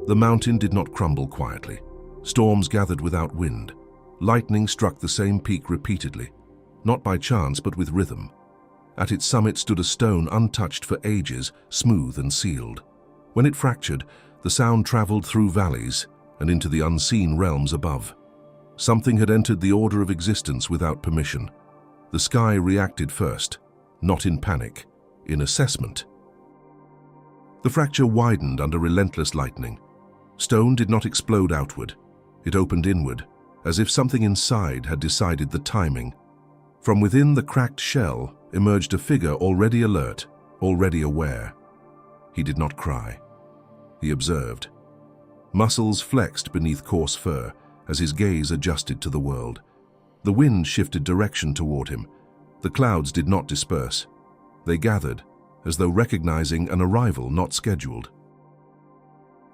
The mountain did not crumble quietly. Storms gathered without wind. Lightning struck the same peak repeatedly, not by chance but with rhythm. At its summit stood a stone untouched for ages, smooth and sealed. When it fractured, the sound traveled through valleys and into the unseen realms above. Something had entered the order of existence without permission. The sky reacted first, not in panic, in assessment. The fracture widened under relentless lightning. Stone did not explode outward. It opened inward, as if something inside had decided the timing. From within the cracked shell emerged a figure already alert, already aware. He did not cry. He observed. Muscles flexed beneath coarse fur as his gaze adjusted to the world. The wind shifted direction toward him. The clouds did not disperse. They gathered, as though recognizing an arrival not scheduled.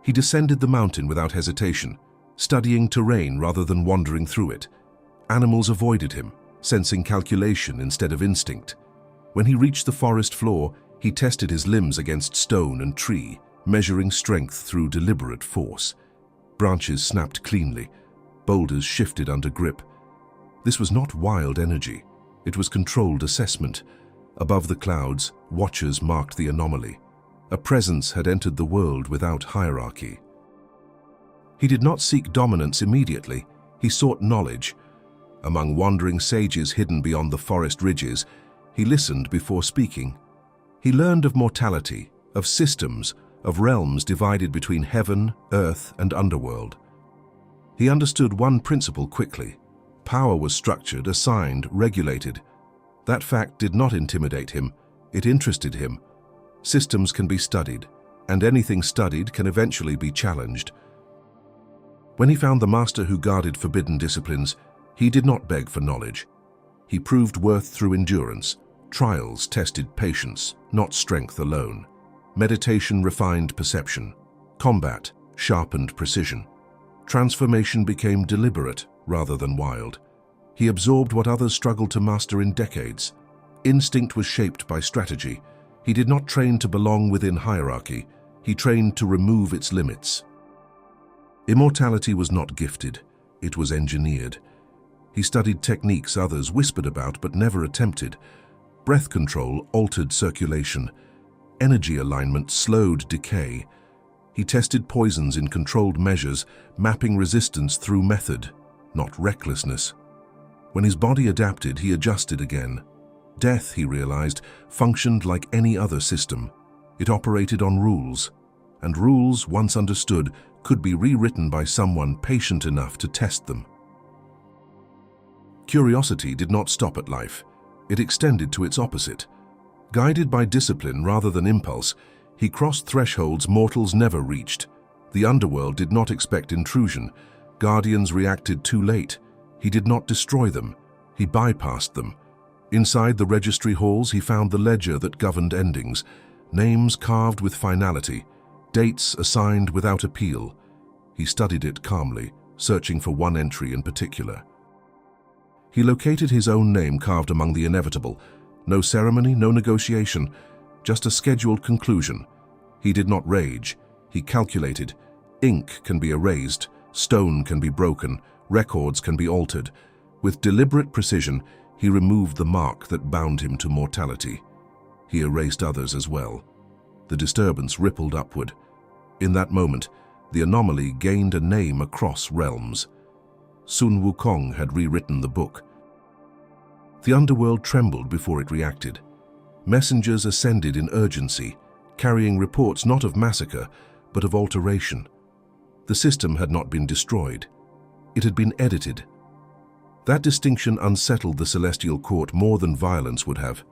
He descended the mountain without hesitation, studying terrain rather than wandering through it. Animals avoided him, sensing calculation instead of instinct. When he reached the forest floor, he tested his limbs against stone and tree, measuring strength through deliberate force. Branches snapped cleanly. Boulders shifted under grip. This was not wild energy. It was controlled assessment. Above the clouds, watchers marked the anomaly. A presence had entered the world without hierarchy. He did not seek dominance immediately. He sought knowledge. Among wandering sages hidden beyond the forest ridges, he listened before speaking. He learned of mortality, of systems, of realms divided between heaven, earth, and underworld. He understood one principle quickly. Power was structured, assigned, regulated. That fact did not intimidate him. It interested him. Systems can be studied, and anything studied can eventually be challenged. When he found the master who guarded forbidden disciplines, he did not beg for knowledge. He proved worth through endurance. Trials tested patience, not strength alone. Meditation refined perception. Combat sharpened precision. Transformation became deliberate rather than wild. He absorbed what others struggled to master in decades. Instinct was shaped by strategy. He did not train to belong within hierarchy. He trained to remove its limits. Immortality was not gifted. It was engineered. He studied techniques others whispered about but never attempted. Breath control altered circulation. Energy alignment slowed decay. He tested poisons in controlled measures, mapping resistance through method, not recklessness. When his body adapted, he adjusted again. Death, he realized, functioned like any other system. It operated on rules, and rules, once understood, could be rewritten by someone patient enough to test them. Curiosity did not stop at life. It extended to its opposite. Guided by discipline rather than impulse, he crossed thresholds mortals never reached. The underworld did not expect intrusion. Guardians reacted too late. He did not destroy them. He bypassed them. Inside the registry halls, he found the ledger that governed endings, names carved with finality, dates assigned without appeal. He studied it calmly, searching for one entry in particular. He located his own name carved among the inevitable. No ceremony, no negotiation, just a scheduled conclusion. He did not rage. He calculated. Ink can be erased, stone can be broken, records can be altered. With deliberate precision, he removed the mark that bound him to mortality. He erased others as well. The disturbance rippled upward. In that moment, the anomaly gained a name across realms. Sun Wukong had rewritten the book. The underworld trembled before it reacted. Messengers ascended in urgency, carrying reports not of massacre, but of alteration. The system had not been destroyed. It had been edited. That distinction unsettled the celestial court more than violence would have.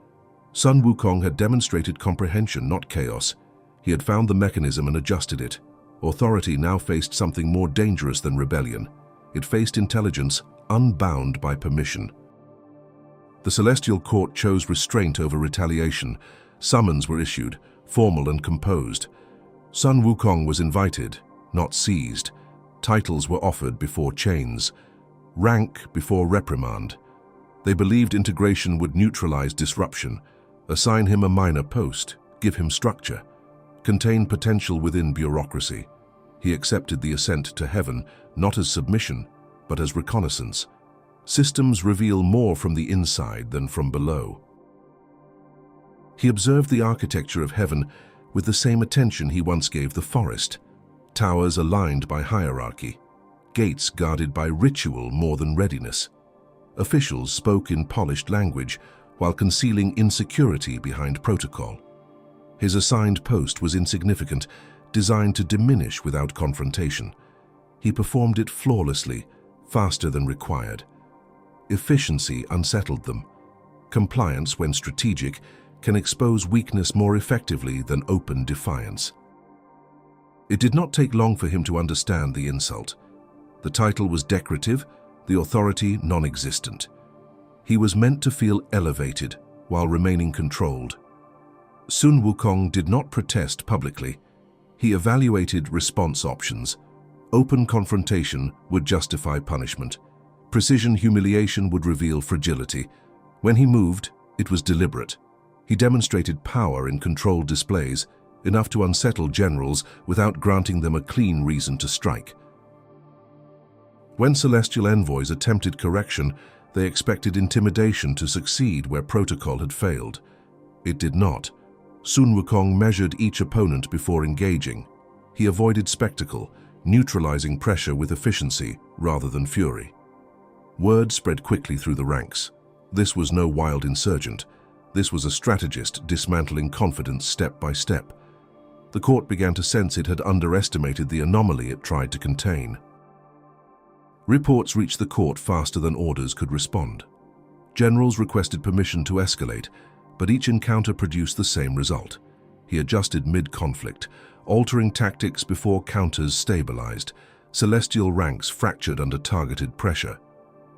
Sun Wukong had demonstrated comprehension, not chaos. He had found the mechanism and adjusted it. Authority now faced something more dangerous than rebellion. It faced intelligence unbound by permission. The celestial court chose restraint over retaliation. Summons were issued, formal and composed. Sun Wukong was invited, not seized. Titles were offered before chains. Rank before reprimand. They believed integration would neutralize disruption, assign him a minor post, give him structure, contain potential within bureaucracy. He accepted the ascent to heaven not as submission, but as reconnaissance. Systems reveal more from the inside than from below. He observed the architecture of heaven with the same attention he once gave the forest. Towers aligned by hierarchy, gates guarded by ritual more than readiness. Officials spoke in polished language while concealing insecurity behind protocol. His assigned post was insignificant, designed to diminish without confrontation. He performed it flawlessly, faster than required. Efficiency unsettled them. Compliance, when strategic, can expose weakness more effectively than open defiance. It did not take long for him to understand the insult. The title was decorative, the authority non-existent. He was meant to feel elevated while remaining controlled. Sun Wukong did not protest publicly. He evaluated response options. Open confrontation would justify punishment. Precision humiliation would reveal fragility. When he moved, it was deliberate. He demonstrated power in controlled displays, enough to unsettle generals without granting them a clean reason to strike. When celestial envoys attempted correction, they expected intimidation to succeed where protocol had failed. It did not. Sun Wukong measured each opponent before engaging. He avoided spectacle, neutralizing pressure with efficiency rather than fury. Word spread quickly through the ranks. This was no wild insurgent. This was a strategist dismantling confidence step by step. The court began to sense it had underestimated the anomaly it tried to contain. Reports reached the court faster than orders could respond. Generals requested permission to escalate, but each encounter produced the same result. He adjusted mid-conflict, altering tactics before counters stabilized. Celestial ranks fractured under targeted pressure.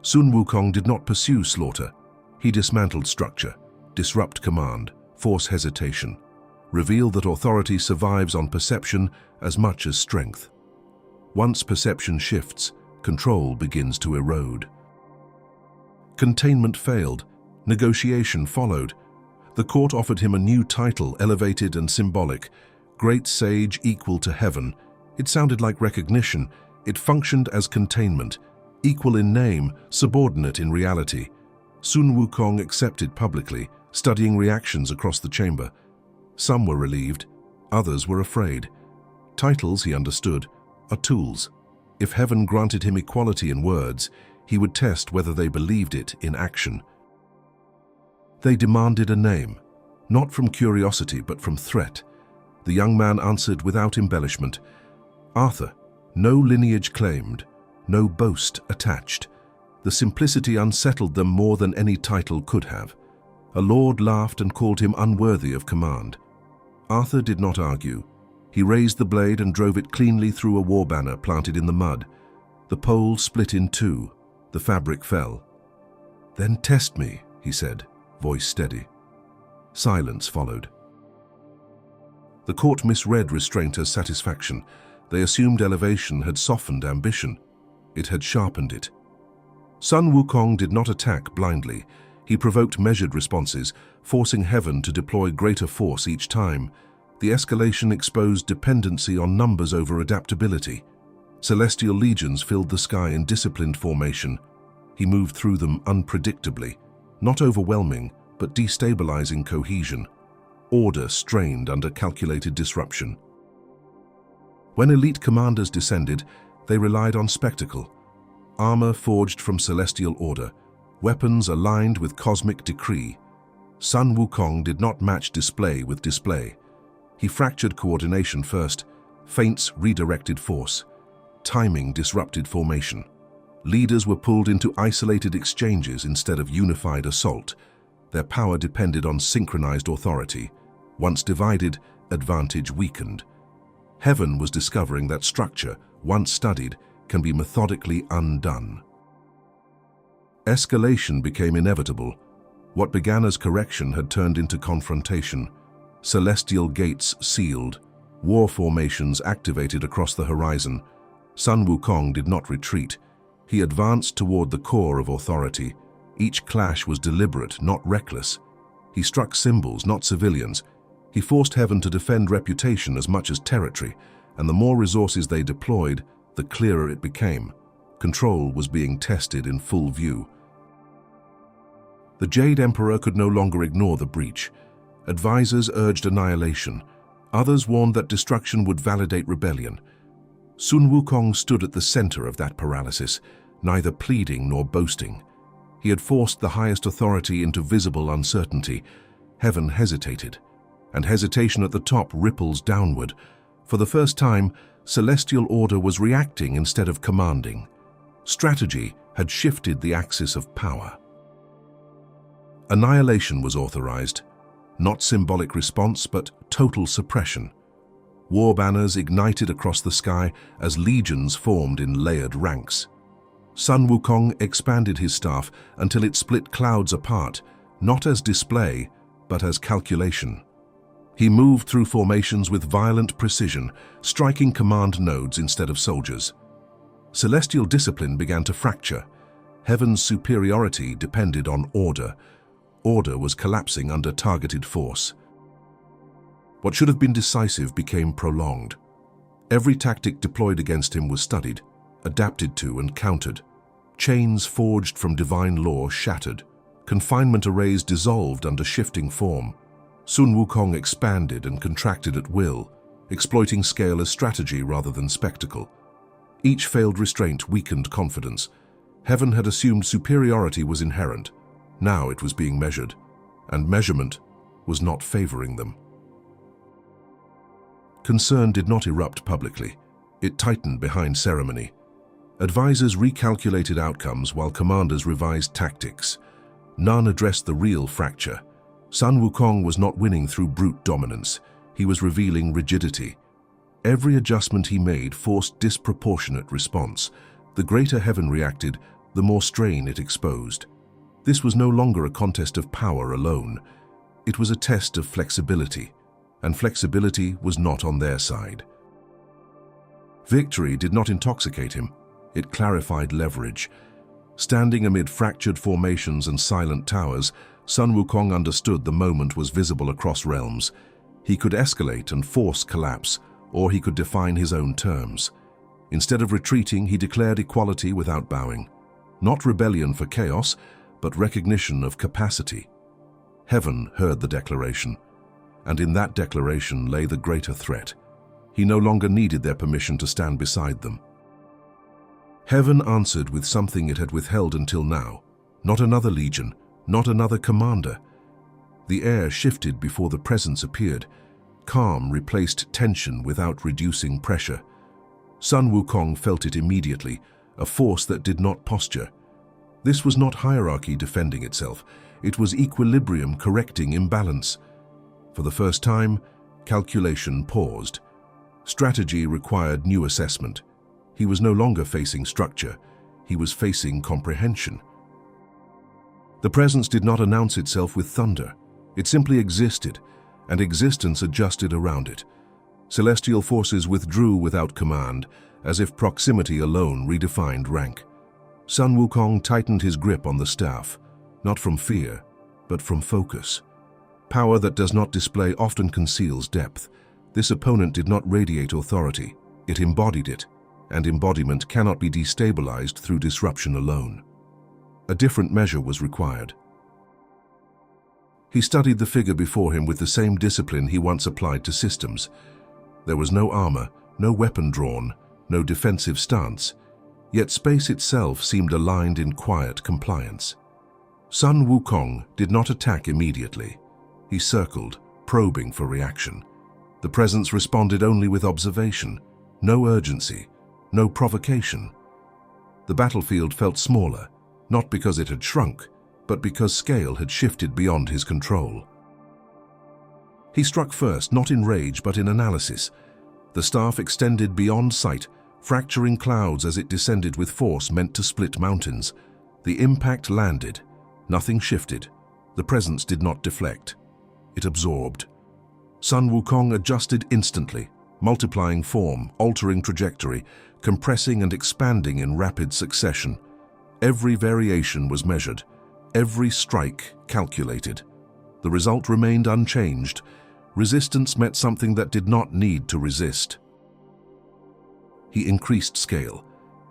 Sun Wukong did not pursue slaughter. He dismantled structure, disrupt command, force hesitation, reveal that authority survives on perception as much as strength. Once perception shifts, control begins to erode. Containment failed. Negotiation followed. The court offered him a new title, elevated and symbolic. Great Sage equal to heaven. It sounded like recognition. It functioned as containment. Equal in name, subordinate in reality. Sun Wukong accepted publicly, studying reactions across the chamber. Some were relieved, others were afraid. Titles, he understood, are tools. If heaven granted him equality in words, he would test whether they believed it in action. They demanded a name, not from curiosity but from threat. The young man answered without embellishment. Arthur, no lineage claimed, no boast attached. The simplicity unsettled them more than any title could have. A lord laughed and called him unworthy of command. Arthur did not argue. He raised the blade and drove it cleanly through a war banner planted in the mud. The pole split in two. The fabric fell. "Then test me," he said, voice steady. Silence followed. The court misread restraint as satisfaction. They assumed elevation had softened ambition. It had sharpened it. Sun Wukong did not attack blindly. He provoked measured responses, forcing heaven to deploy greater force each time. The escalation exposed dependency on numbers over adaptability. Celestial legions filled the sky in disciplined formation. He moved through them unpredictably, not overwhelming, but destabilizing cohesion. Order strained under calculated disruption. When elite commanders descended, they relied on spectacle. Armor forged from celestial order, weapons aligned with cosmic decree. Sun Wukong did not match display with display. He fractured coordination first, feints redirected force. Timing disrupted formation. Leaders were pulled into isolated exchanges instead of unified assault. Their power depended on synchronized authority. Once divided, advantage weakened. Heaven was discovering that structure, once studied, can be methodically undone. Escalation became inevitable. What began as correction had turned into confrontation. Celestial gates sealed, war formations activated across the horizon. Sun Wukong did not retreat. He advanced toward the core of authority. Each clash was deliberate, not reckless. He struck symbols, not civilians. He forced heaven to defend reputation as much as territory. and the more resources they deployed, the clearer it became. Control was being tested in full view. The Jade Emperor could no longer ignore the breach. Advisors urged annihilation. Others warned that destruction would validate rebellion. Sun Wukong stood at the center of that paralysis, neither pleading nor boasting. He had forced the highest authority into visible uncertainty. Heaven hesitated, and hesitation at the top ripples downward. For the first time, celestial order was reacting instead of commanding. Strategy had shifted the axis of power. Annihilation was authorized, not symbolic response, but total suppression. War banners ignited across the sky as legions formed in layered ranks. Sun Wukong expanded his staff until it split clouds apart, not as display, but as calculation. He moved through formations with violent precision, striking command nodes instead of soldiers. Celestial discipline began to fracture. Heaven's superiority depended on order. Order was collapsing under targeted force. What should have been decisive became prolonged. Every tactic deployed against him was studied, adapted to and countered. Chains forged from divine law shattered. Confinement arrays dissolved under shifting form. Sun Wukong expanded and contracted at will, exploiting scale as strategy rather than spectacle. Each failed restraint weakened confidence. Heaven had assumed superiority was inherent. Now it was being measured, and measurement was not favoring them. Concern did not erupt publicly. It tightened behind ceremony. Advisors recalculated outcomes while commanders revised tactics. None addressed the real fracture. Sun Wukong was not winning through brute dominance. He was revealing rigidity. Every adjustment he made forced disproportionate response. The greater heaven reacted, the more strain it exposed. This was no longer a contest of power alone. It was a test of flexibility, and flexibility was not on their side. Victory did not intoxicate him. It clarified leverage. Standing amid fractured formations and silent towers, Sun Wukong understood the moment was visible across realms. He could escalate and force collapse, or he could define his own terms. Instead of retreating, he declared equality without bowing. Not rebellion for chaos, but recognition of capacity. Heaven heard the declaration, and in that declaration lay the greater threat. He no longer needed their permission to stand beside them. Heaven answered with something it had withheld until now. Not another legion, not another commander. The air shifted before the presence appeared. Calm replaced tension without reducing pressure. Sun Wukong felt it immediately, a force that did not posture. This was not hierarchy defending itself. It was equilibrium correcting imbalance. For the first time, calculation paused. Strategy required new assessment. He was no longer facing structure. He was facing comprehension. The presence did not announce itself with thunder. It simply existed, and existence adjusted around it. Celestial forces withdrew without command, as if proximity alone redefined rank. Sun Wukong tightened his grip on the staff, not from fear, but from focus. Power that does not display often conceals depth. This opponent did not radiate authority. It embodied it, and embodiment cannot be destabilized through disruption alone. A different measure was required. He studied the figure before him with the same discipline he once applied to systems. There was no armor, no weapon drawn, no defensive stance, yet space itself seemed aligned in quiet compliance. Sun Wukong did not attack immediately. He circled, probing for reaction. The presence responded only with observation, no urgency, no provocation. The battlefield felt smaller, not because it had shrunk, but because scale had shifted beyond his control. He struck first, not in rage, but in analysis. The staff extended beyond sight, fracturing clouds as it descended with force meant to split mountains. The impact landed. Nothing shifted. The presence did not deflect. It absorbed. Sun Wukong adjusted instantly, multiplying form, altering trajectory, compressing and expanding in rapid succession. Every variation was measured, every strike calculated. The result remained unchanged. Resistance met something that did not need to resist. He increased scale.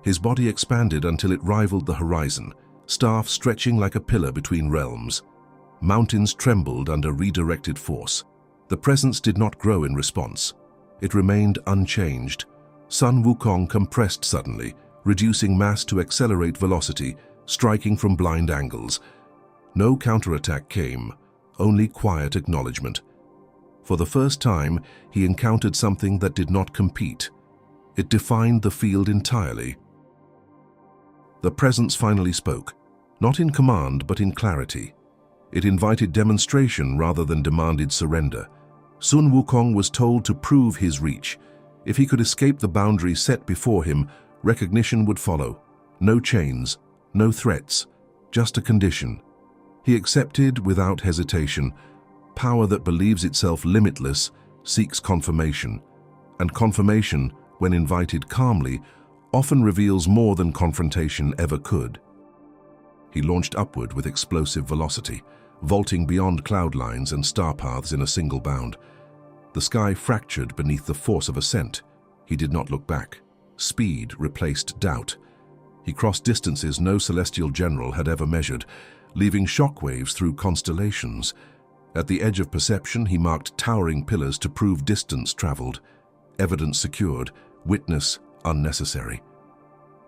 His body expanded until it rivaled the horizon, staff stretching like a pillar between realms. Mountains trembled under redirected force. The presence did not grow in response. It remained unchanged. Sun Wukong compressed suddenly, reducing mass to accelerate velocity, striking from blind angles. No counterattack came, only quiet acknowledgement. For the first time, he encountered something that did not compete. It defined the field entirely. The presence finally spoke, not in command but in clarity. It invited demonstration rather than demanded surrender. Sun Wukong was told to prove his reach. If he could escape the boundary set before him, recognition would follow. No chains, no threats, just a condition. He accepted without hesitation. Power that believes itself limitless seeks confirmation, and confirmation, when invited calmly, often reveals more than confrontation ever could. He launched upward with explosive velocity, vaulting beyond cloud lines and star paths in a single bound. The sky fractured beneath the force of ascent. He did not look back. Speed replaced doubt. He crossed distances no celestial general had ever measured, leaving shockwaves through constellations. At the edge of perception, he marked towering pillars to prove distance traveled, evidence secured, witness unnecessary.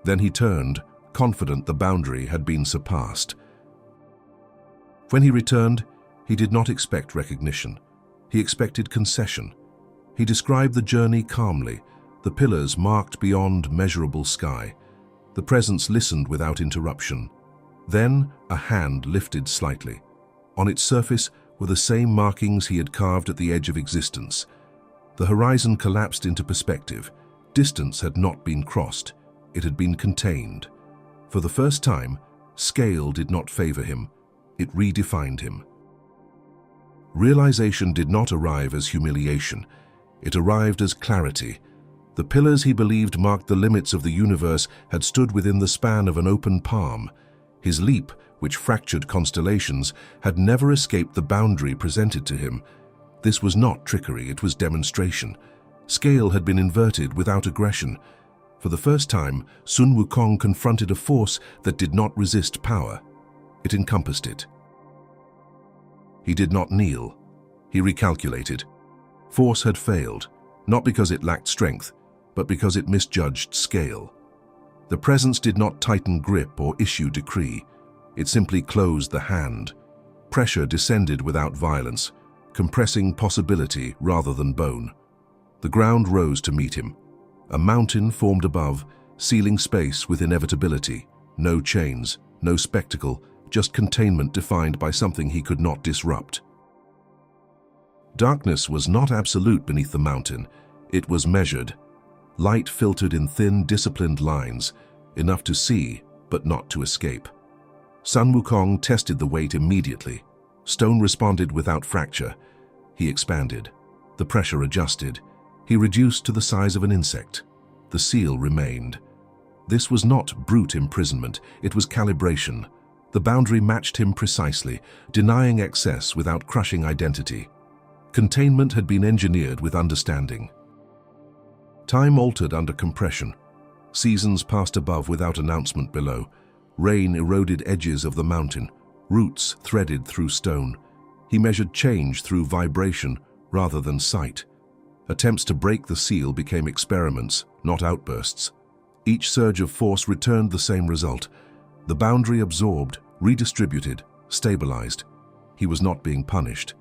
Then he turned, confident the boundary had been surpassed. When he returned, he did not expect recognition. He expected concession. He described the journey calmly, the pillars marked beyond measurable sky. The presence listened without interruption. Then a hand lifted slightly. On its surface were the same markings he had carved at the edge of existence. The horizon collapsed into perspective. Distance had not been crossed. It had been contained. For the first time, scale did not favor him. It redefined him. Realization did not arrive as humiliation. It arrived as clarity. The pillars he believed marked the limits of the universe had stood within the span of an open palm. His leap, which fractured constellations, had never escaped the boundary presented to him. This was not trickery, it was demonstration. Scale had been inverted without aggression. For the first time, Sun Wukong confronted a force that did not resist power. It encompassed it. He did not kneel. He recalculated. Force had failed, not because it lacked strength, but because it misjudged scale. The presence did not tighten grip or issue decree. It simply closed the hand. Pressure descended without violence, compressing possibility rather than bone. The ground rose to meet him. A mountain formed above, sealing space with inevitability. No chains, no spectacle, just containment defined by something he could not disrupt. Darkness was not absolute beneath the mountain. It was measured. Light filtered in thin, disciplined lines, enough to see, but not to escape. Sun Wukong tested the weight immediately. Stone responded without fracture. He expanded. The pressure adjusted. He reduced to the size of an insect. The seal remained. This was not brute imprisonment, it was calibration. The boundary matched him precisely, denying excess without crushing identity. Containment had been engineered with understanding. Time altered under compression. Seasons passed above without announcement below. Rain eroded edges of the mountain. Roots threaded through stone. He measured change through vibration rather than sight. Attempts to break the seal became experiments, not outbursts. Each surge of force returned the same result. The boundary absorbed, redistributed, stabilized. He was not being punished.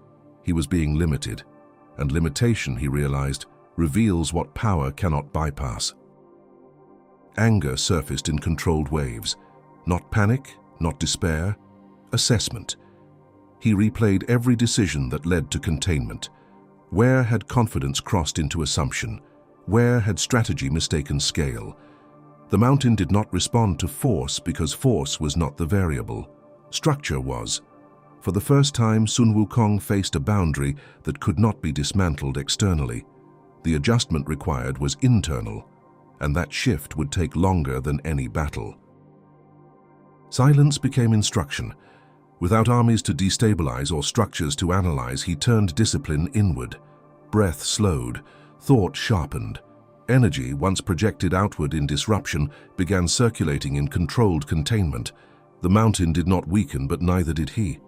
He was being limited. And limitation, he realized, reveals what power cannot bypass. Anger surfaced in controlled waves. Not panic, not despair. Assessment. He replayed every decision that led to containment. Where had confidence crossed into assumption? Where had strategy mistaken scale? The mountain did not respond to force because force was not the variable. Structure was. For the first time, Sun Wukong faced a boundary that could not be dismantled externally. The adjustment required was internal, and that shift would take longer than any battle. Silence became instruction. Without armies to destabilize or structures to analyze, he turned discipline inward. Breath slowed, thought sharpened. Energy, once projected outward in disruption, began circulating in controlled containment. The mountain did not weaken, but neither did he.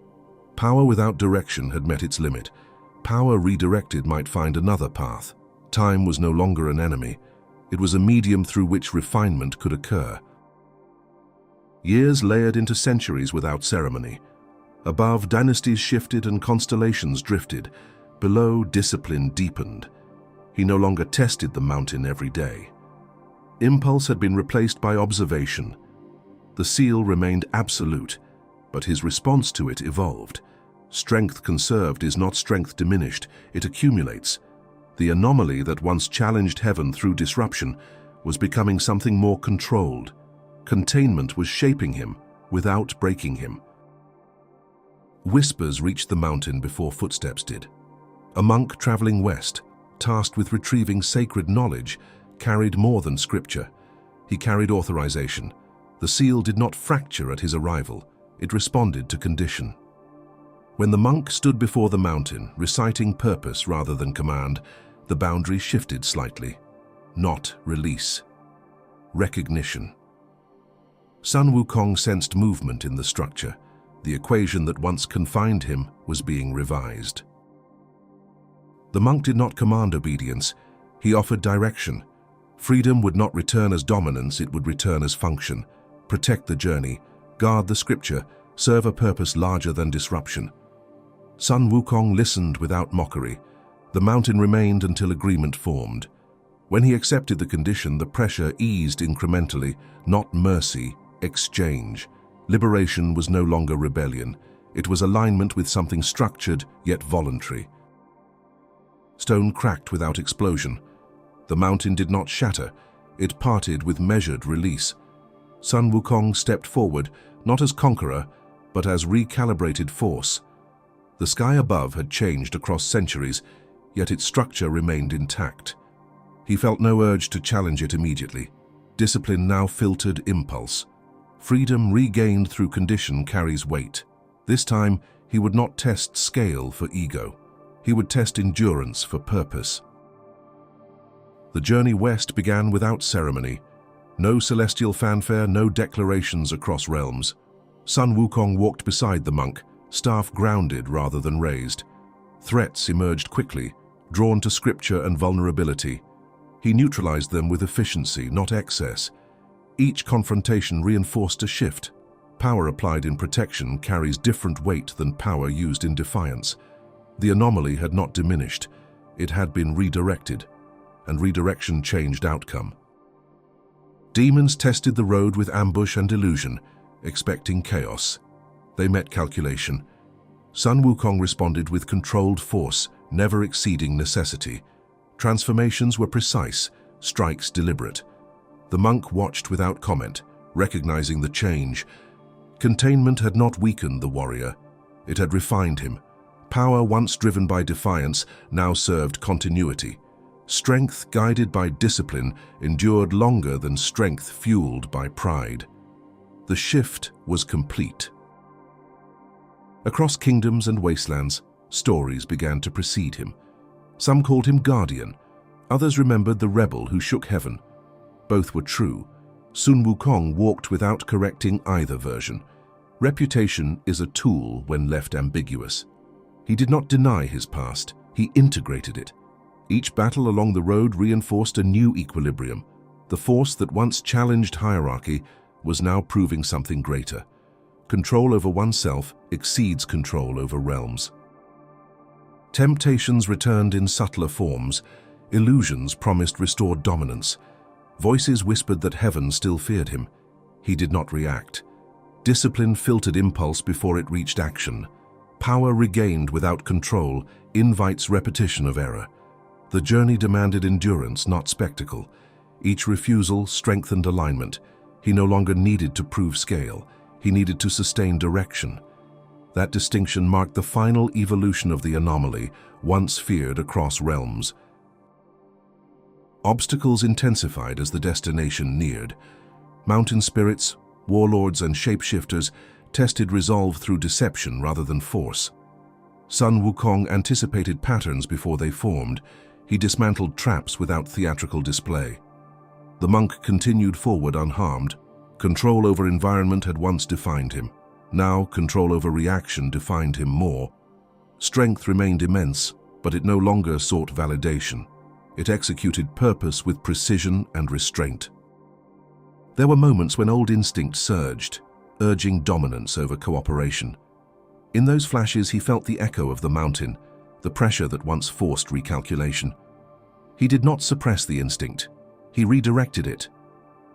Power without direction had met its limit. Power redirected might find another path. Time was no longer an enemy. It was a medium through which refinement could occur. Years layered into centuries without ceremony. Above, dynasties shifted and constellations drifted. Below, discipline deepened. He no longer tested the mountain every day. Impulse had been replaced by observation. The seal remained absolute, but his response to it evolved. Strength conserved is not strength diminished, it accumulates. The anomaly that once challenged heaven through disruption was becoming something more controlled. Containment was shaping him without breaking him. Whispers reached the mountain before footsteps did. A monk traveling west, tasked with retrieving sacred knowledge, carried more than scripture. He carried authorization. The seal did not fracture at his arrival. It responded to condition. When the monk stood before the mountain, reciting purpose rather than command, the boundary shifted slightly. Not release. Recognition. Sun Wukong sensed movement in the structure. The equation that once confined him was being revised. The monk did not command obedience. He offered direction. Freedom would not return as dominance, it would return as function. Protect the journey, guard the scripture, serve a purpose larger than disruption. Sun Wukong listened without mockery. The mountain remained until agreement formed. When he accepted the condition, the pressure eased incrementally, not mercy, exchange. Liberation was no longer rebellion. It was alignment with something structured yet voluntary. Stone cracked without explosion. The mountain did not shatter. It parted with measured release. Sun Wukong stepped forward, not as conqueror, but as recalibrated force. The sky above had changed across centuries, yet its structure remained intact. He felt no urge to challenge it immediately. Discipline now filtered impulse. Freedom regained through condition carries weight. This time, he would not test scale for ego. He would test endurance for purpose. The journey west began without ceremony. No celestial fanfare, no declarations across realms. Sun Wukong walked beside the monk, staff grounded rather than raised. Threats emerged quickly, drawn to scripture and vulnerability. He neutralized them with efficiency, not excess. Each confrontation reinforced a shift. Power applied in protection carries different weight than power used in defiance. The anomaly had not diminished. It had been redirected, and redirection changed outcome. Demons tested the road with ambush and illusion, expecting chaos. They met calculation. Sun Wukong responded with controlled force, never exceeding necessity. Transformations were precise, strikes deliberate. The monk watched without comment, recognizing the change. Containment had not weakened the warrior. It had refined him. Power once driven by defiance now served continuity. Strength guided by discipline endured longer than strength fueled by pride. The shift was complete. Across kingdoms and wastelands, stories began to precede him. Some called him guardian. Others remembered the rebel who shook heaven. Both were true. Sun Wukong walked without correcting either version. Reputation is a tool when left ambiguous. He did not deny his past, he integrated it. Each battle along the road reinforced a new equilibrium. The force that once challenged hierarchy was now proving something greater. Control over oneself exceeds control over realms. Temptations returned in subtler forms. Illusions promised restored dominance. Voices whispered that heaven still feared him. He did not react. Discipline filtered impulse before it reached action. Power regained without control invites repetition of error. The journey demanded endurance, not spectacle. Each refusal strengthened alignment. He no longer needed to prove scale. He needed to sustain direction. That distinction marked the final evolution of the anomaly, once feared across realms. Obstacles intensified as the destination neared. Mountain spirits, warlords, and shapeshifters tested resolve through deception rather than force. Sun Wukong anticipated patterns before they formed. He dismantled traps without theatrical display. The monk continued forward unharmed. Control over environment had once defined him. Now, control over reaction defined him more. Strength remained immense, but it no longer sought validation. It executed purpose with precision and restraint. There were moments when old instinct surged, urging dominance over cooperation. In those flashes, he felt the echo of the mountain, the pressure that once forced recalculation. He did not suppress the instinct. He redirected it.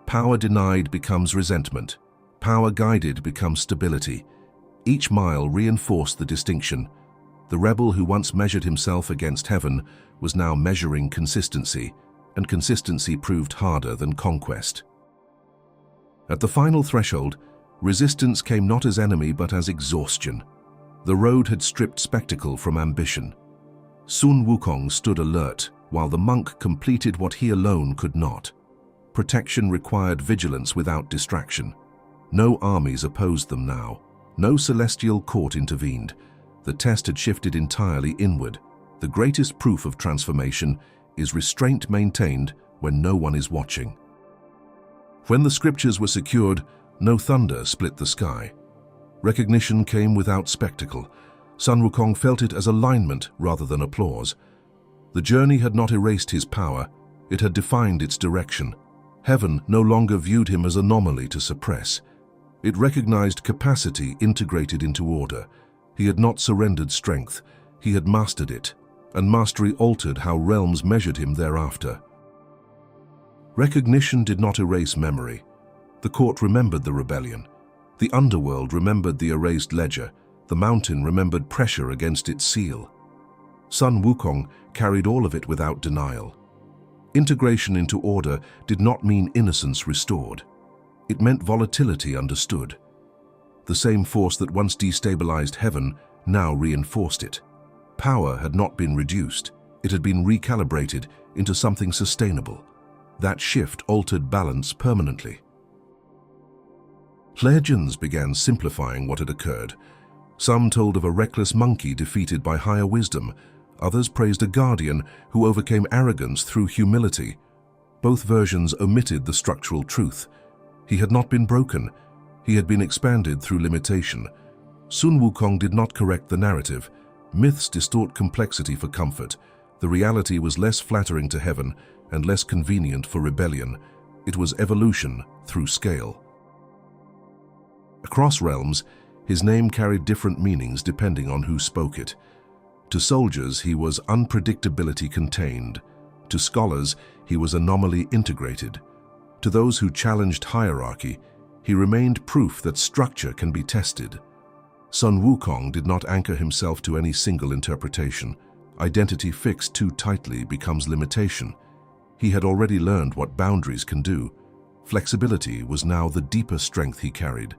Power denied becomes resentment. Power guided becomes stability. Each mile reinforced the distinction. The rebel who once measured himself against heaven was now measuring consistency, and consistency proved harder than conquest. At the final threshold, resistance came not as enemy but as exhaustion. The road had stripped spectacle from ambition. Sun Wukong stood alert, while the monk completed what he alone could not. Protection required vigilance without distraction. No armies opposed them now. No celestial court intervened. The test had shifted entirely inward. The greatest proof of transformation is restraint maintained when no one is watching. When the scriptures were secured, no thunder split the sky. Recognition came without spectacle. Sun Wukong felt it as alignment rather than applause. The journey had not erased his power, it had defined its direction. Heaven no longer viewed him as anomaly to suppress. It recognized capacity integrated into order. He had not surrendered strength, he had mastered it, and mastery altered how realms measured him thereafter. Recognition did not erase memory. The court remembered the rebellion. The underworld remembered the erased ledger. The mountain remembered pressure against its seal. Sun Wukong carried all of it without denial. Integration into order did not mean innocence restored. It meant volatility understood. The same force that once destabilized heaven now reinforced it. Power had not been reduced. It had been recalibrated into something sustainable. That shift altered balance permanently. Legends began simplifying what had occurred. Some told of a reckless monkey defeated by higher wisdom. Others praised a guardian who overcame arrogance through humility. Both versions omitted the structural truth. He had not been broken. He had been expanded through limitation. Sun Wukong did not correct the narrative. Myths distort complexity for comfort. The reality was less flattering to heaven and less convenient for rebellion. It was evolution through scale. Across realms, his name carried different meanings depending on who spoke it. To soldiers, he was unpredictability contained. To scholars, he was anomaly integrated. To those who challenged hierarchy, he remained proof that structure can be tested. Sun Wukong did not anchor himself to any single interpretation. Identity fixed too tightly becomes limitation. He had already learned what boundaries can do. Flexibility was now the deeper strength he carried.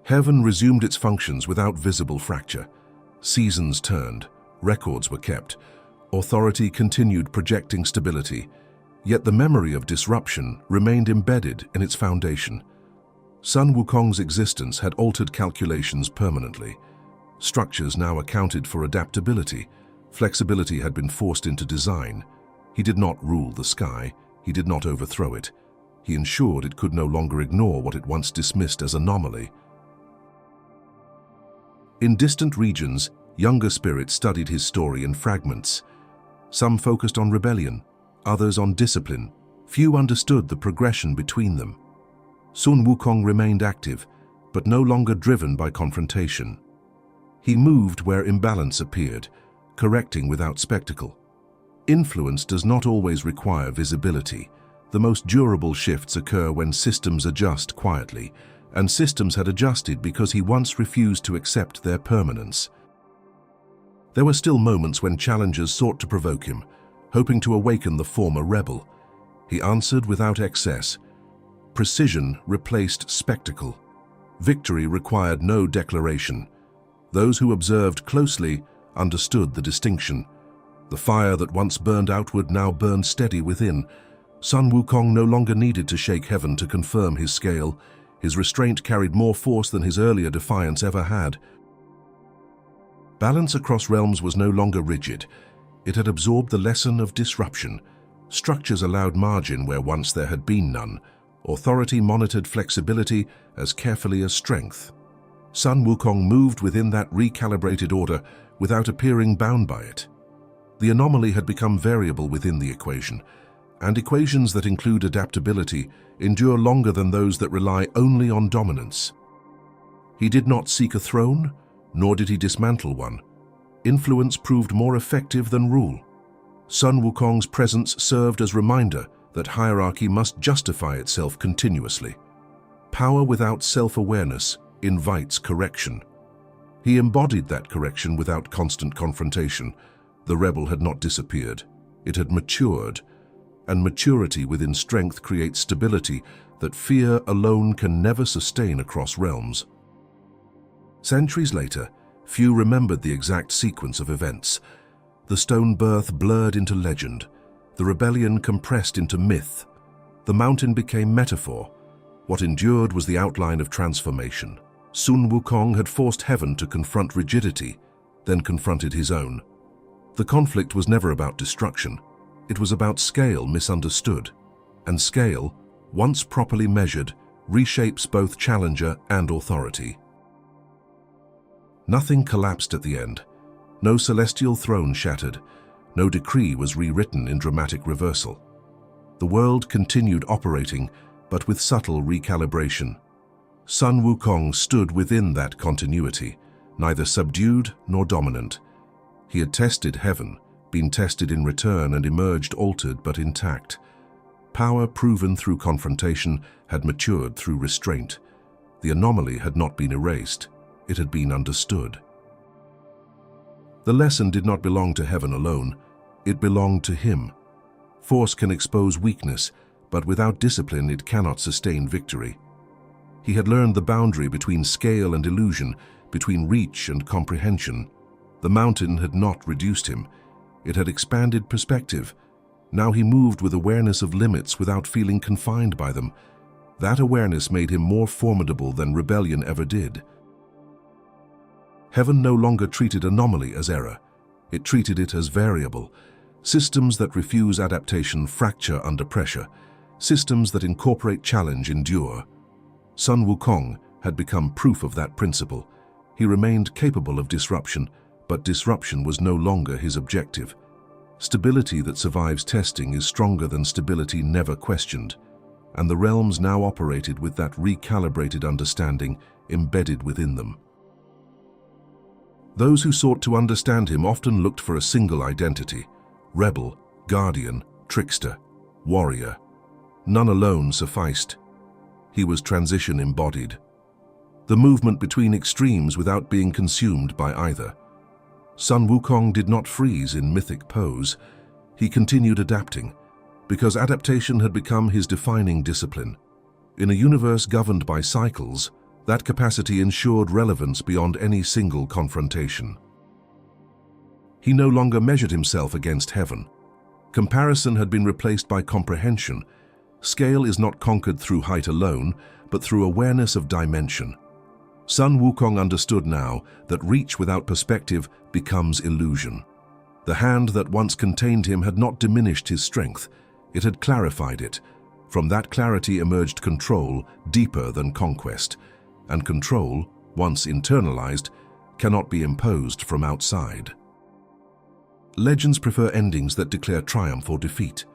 Heaven resumed its functions without visible fracture. Seasons turned, records were kept, authority continued projecting stability, yet the memory of disruption remained embedded in its foundation. Sun Wukong's existence had altered calculations permanently. Structures now accounted for adaptability. Flexibility had been forced into design. He did not rule the sky, he did not overthrow it. He ensured it could no longer ignore what it once dismissed as anomaly. In distant regions, younger spirits studied his story in fragments. Some focused on rebellion, others on discipline. Few understood the progression between them. Sun Wukong remained active, but no longer driven by confrontation. He moved where imbalance appeared, correcting without spectacle. Influence does not always require visibility. The most durable shifts occur when systems adjust quietly, and systems had adjusted because he once refused to accept their permanence. There were still moments when challengers sought to provoke him, hoping to awaken the former rebel. He answered without excess. Precision replaced spectacle. Victory required no declaration. Those who observed closely understood the distinction. The fire that once burned outward now burned steady within. Sun Wukong no longer needed to shake heaven to confirm his scale. His restraint carried more force than his earlier defiance ever had. Balance across realms was no longer rigid. It had absorbed the lesson of disruption. Structures allowed margin where once there had been none. Authority monitored flexibility as carefully as strength. Sun Wukong moved within that recalibrated order without appearing bound by it. The anomaly had become variable within the equation, and equations that include adaptability endure longer than those that rely only on dominance. He did not seek a throne, nor did he dismantle one. Influence proved more effective than rule. Sun Wukong's presence served as reminder that hierarchy must justify itself continuously. Power without self-awareness invites correction. He embodied that correction without constant confrontation. The rebel had not disappeared. It had matured, and maturity within strength creates stability that fear alone can never sustain across realms. Centuries later, few remembered the exact sequence of events. The stone birth blurred into legend, the rebellion compressed into myth. The mountain became metaphor. What endured was the outline of transformation. Sun Wukong had forced heaven to confront rigidity, then confronted his own. The conflict was never about destruction. It was about scale misunderstood. And scale, once properly measured, reshapes both challenger and authority. Nothing collapsed at the end. No celestial throne shattered. No decree was rewritten in dramatic reversal. The world continued operating, but with subtle recalibration. Sun Wukong stood within that continuity, neither subdued nor dominant. He had tested heaven, been tested in return, and emerged altered but intact. Power proven through confrontation had matured through restraint. The anomaly had not been erased. It had been understood. The lesson did not belong to heaven alone. It belonged to him. Force can expose weakness, but without discipline it cannot sustain victory. He had learned the boundary between scale and illusion, between reach and comprehension. The mountain had not reduced him. It had expanded perspective. Now he moved with awareness of limits without feeling confined by them. That awareness made him more formidable than rebellion ever did. Heaven no longer treated anomaly as error. It treated it as variable. Systems that refuse adaptation fracture under pressure. Systems that incorporate challenge endure. Sun Wukong had become proof of that principle. He remained capable of disruption, but disruption was no longer his objective. Stability that survives testing is stronger than stability never questioned, and the realms now operated with that recalibrated understanding embedded within them. Those who sought to understand him often looked for a single identity: rebel, guardian, trickster, warrior. None alone sufficed. He was transition embodied. The movement between extremes without being consumed by either. Sun Wukong did not freeze in mythic pose. He continued adapting, because adaptation had become his defining discipline. In a universe governed by cycles, that capacity ensured relevance beyond any single confrontation. He no longer measured himself against heaven. Comparison had been replaced by comprehension. Scale is not conquered through height alone, but through awareness of dimension. Sun Wukong understood now that reach without perspective becomes illusion. The hand that once contained him had not diminished his strength. It had clarified it. From that clarity emerged control deeper than conquest. And control, once internalized, cannot be imposed from outside. Legends prefer endings that declare triumph or defeat.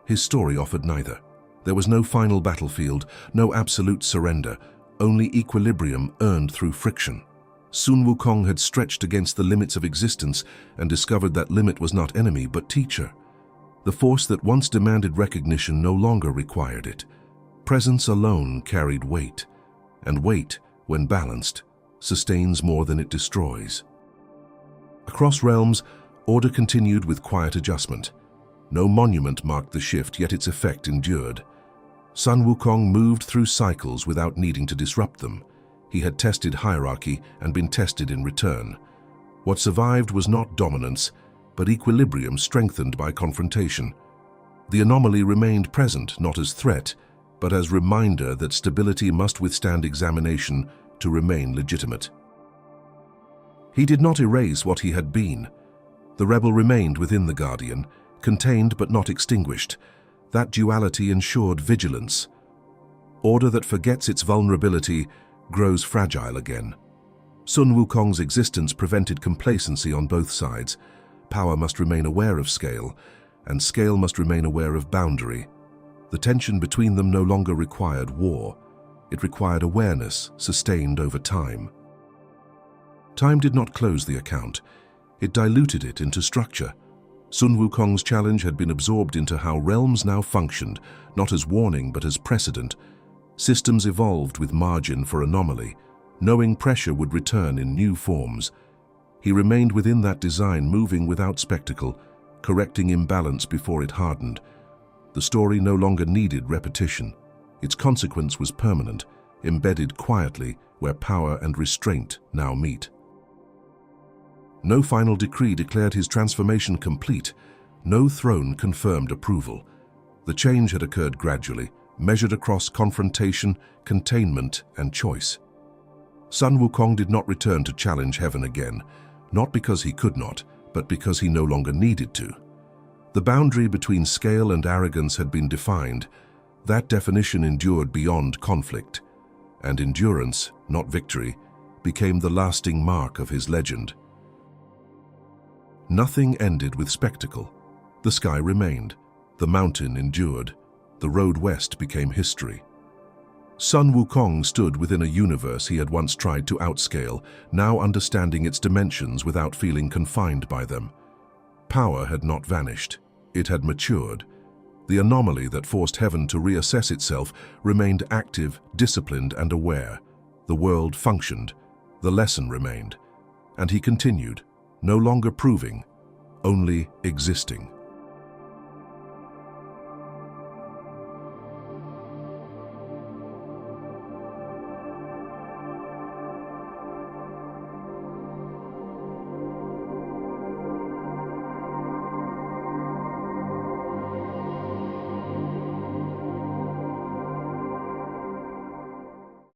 His story offered neither. There was no final battlefield, no absolute surrender, only equilibrium earned through friction. Sun Wukong had stretched against the limits of existence and discovered that limit was not enemy but teacher. The force that once demanded recognition no longer required it. Presence alone carried weight. And weight, when balanced, sustains more than it destroys. Across realms, order continued with quiet adjustment. No monument marked the shift, yet its effect endured. Sun Wukong moved through cycles without needing to disrupt them. He had tested hierarchy and been tested in return. What survived was not dominance, but equilibrium strengthened by confrontation. The anomaly remained present, not as threat, but as reminder that stability must withstand examination to remain legitimate. He did not erase what he had been. The rebel remained within the guardian, contained but not extinguished. That duality ensured vigilance. Order that forgets its vulnerability grows fragile again. Sun Wukong's existence prevented complacency on both sides. Power must remain aware of scale, and scale must remain aware of boundary. The tension between them no longer required war. It required awareness, sustained over time. Time did not close the account. It diluted it into structure. Sun Wukong's challenge had been absorbed into how realms now functioned, not as warning but as precedent. Systems evolved with margin for anomaly, knowing pressure would return in new forms. He remained within that design, moving without spectacle, correcting imbalance before it hardened. The story no longer needed repetition. Its consequence was permanent, embedded quietly where power and restraint now meet. No final decree declared his transformation complete. No throne confirmed approval. The change had occurred gradually, measured across confrontation, containment, and choice. Sun Wukong did not return to challenge heaven again, not because he could not, but because he no longer needed to. The boundary between scale and arrogance had been defined. That definition endured beyond conflict, and endurance, not victory, became the lasting mark of his legend. Nothing ended with spectacle. The sky remained, the mountain endured, the road west became history. Sun Wukong stood within a universe he had once tried to outscale, now understanding its dimensions without feeling confined by them. Power had not vanished. It had matured. The anomaly that forced heaven to reassess itself remained active, disciplined, and aware. The world functioned. The lesson remained. And he continued, no longer proving, only existing.